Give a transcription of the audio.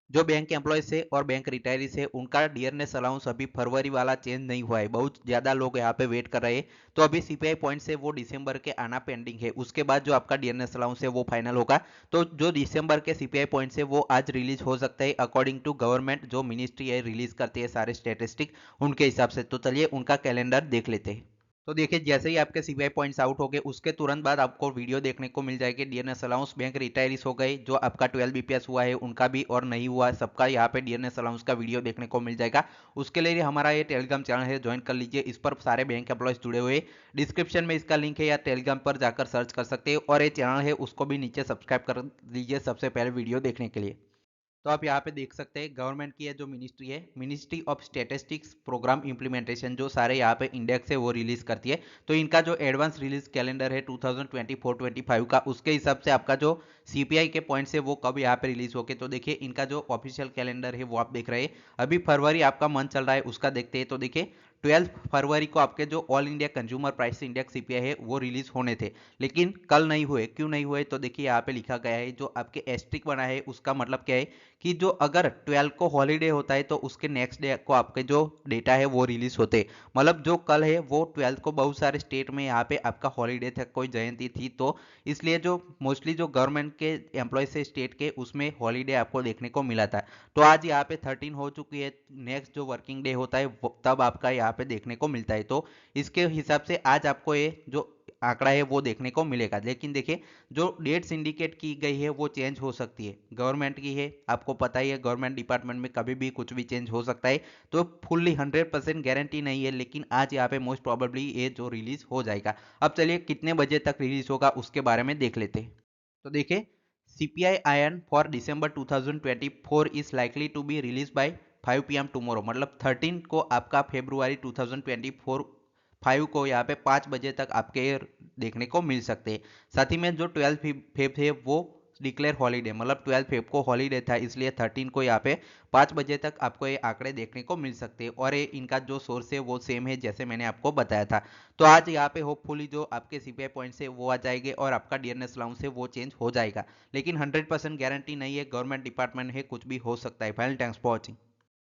जो bank employees है और बैंक रिटायरीज है उनका डियरनेस अलाउंस अभी फरवरी वाला चेंज नहीं हुआ है, बहुत ज़्यादा लोग यहाँ पे वेट कर रहे हैं। तो अभी सीपीआई पॉइंट से वो दिसंबर के आना पेंडिंग है, उसके बाद जो आपका डियरनेस अलाउंस है वो फाइनल होगा। तो जो दिसंबर के सीपीआई पॉइंट है वो आज रिलीज हो सकता है अकॉर्डिंग टू गवर्नमेंट, जो मिनिस्ट्री है रिलीज करती है सारे स्टेटिस्टिक उनके हिसाब से। तो चलिए उनका कैलेंडर देख लेते हैं। तो देखिए जैसे ही आपके सीपीआई पॉइंट्स आउट हो गए उसके तुरंत बाद आपको वीडियो देखने को मिल जाएगी। डीएनएस अलाउंस बैंक रिटायरीज हो गए, जो आपका 12 बीपीएस हुआ है उनका भी और नहीं हुआ सबका यहाँ पे डीएनएस अलाउंस का वीडियो देखने को मिल जाएगा। उसके लिए हमारा ये टेलीग्राम चैनल है, ज्वाइन कर लीजिए। इस पर सारे बैंक एम्प्लॉयज जुड़े हुए, डिस्क्रिप्शन में इसका लिंक है या टेलीग्राम पर जाकर सर्च कर सकते हैं। और ये चैनल है उसको भी नीचे सब्सक्राइब कर लीजिए सबसे पहले वीडियो देखने के लिए। तो आप यहाँ पे देख सकते हैं गवर्नमेंट की है जो मिनिस्ट्री है, ministry of statistics program implementation, जो सारे यहाँ पे इंडेक्स है वो रिलीज करती है। तो इनका जो एडवांस रिलीज कैलेंडर है 2024-25 का, उसके हिसाब से आपका जो सीपीआई के पॉइंट्स है वो कब यहाँ पे रिलीज होके, तो देखिए इनका जो ऑफिशियल कैलेंडर है वो आप देख रहे हैं। अभी फरवरी आपका मंथ चल रहा है, उसका देखते हैं। तो देखिए 12 फरवरी को आपके जो all India consumer price index CPI है वो रिलीज होने थे, लेकिन कल नहीं हुए। क्यों नहीं हुए, तो देखिए यहाँ पे लिखा गया है, जो आपके एस्ट्रिक बना है उसका मतलब क्या है कि जो अगर 12 को हॉलीडे होता है तो उसके नेक्स्ट डे को आपके जो डेटा है वो रिलीज होते। मतलब जो कल है वो 12 को बहुत सारे स्टेट में यहाँ पे आपका हॉलीडे था, कोई जयंती थी, तो इसलिए जो मोस्टली जो गवर्नमेंट के एम्प्लॉयज है स्टेट के उसमें हॉलीडे आपको देखने को मिला था। तो आज यहाँ पे 13 हो चुकी है, नेक्स्ट जो वर्किंग डे होता है तब आपका यहाँ पे देखने को मिलता है। तो इसके हिसाब से आज आपको ये जो आंकड़ा है वो देखने को मिलेगा। लेकिन देखिए जो डेट्स इंडिकेट की गई है वो चेंज हो सकती है, गवर्नमेंट की है, आपको पता ही है गवर्नमेंट डिपार्टमेंट में कभी भी कुछ भी चेंज हो सकता है। तो फुल्ली 100% गारंटी नहीं है, लेकिन आज यहाँ पे मोस्ट प्रॉबेबली ये जो रिलीज हो जाएगा। अब चलिए कितने बजे तक रिलीज होगा उसके बारे में देख लेते हैं। तो देखिए सीपीआई आयन for December 2024 is likely to be release by 5 PM tomorrow, मतलब 13 को आपका फेब्रुआरी 2024 5 को यहाँ पे 5 बजे तक आपके देखने को मिल सकते हैं। साथ ही में जो 12 फेब है वो डिक्लेयर हॉलीडे, मतलब 12 फेब को हॉलीडे था, इसलिए 13 को यहाँ पे 5 बजे तक आपको ये आंकड़े देखने को मिल सकते हैं। और ये इनका जो सोर्स है वो सेम है जैसे मैंने आपको बताया था। तो आज यहाँ पे होपफुली जो आपके सीपीआई पॉइंट्स है वो आ जाएंगे और आपका डीएनएस अलाउंस है वो चेंज हो जाएगा, लेकिन 100% गारंटी नहीं है, गवर्नमेंट डिपार्टमेंट है, कुछ भी हो सकता है। Final thanks for watching.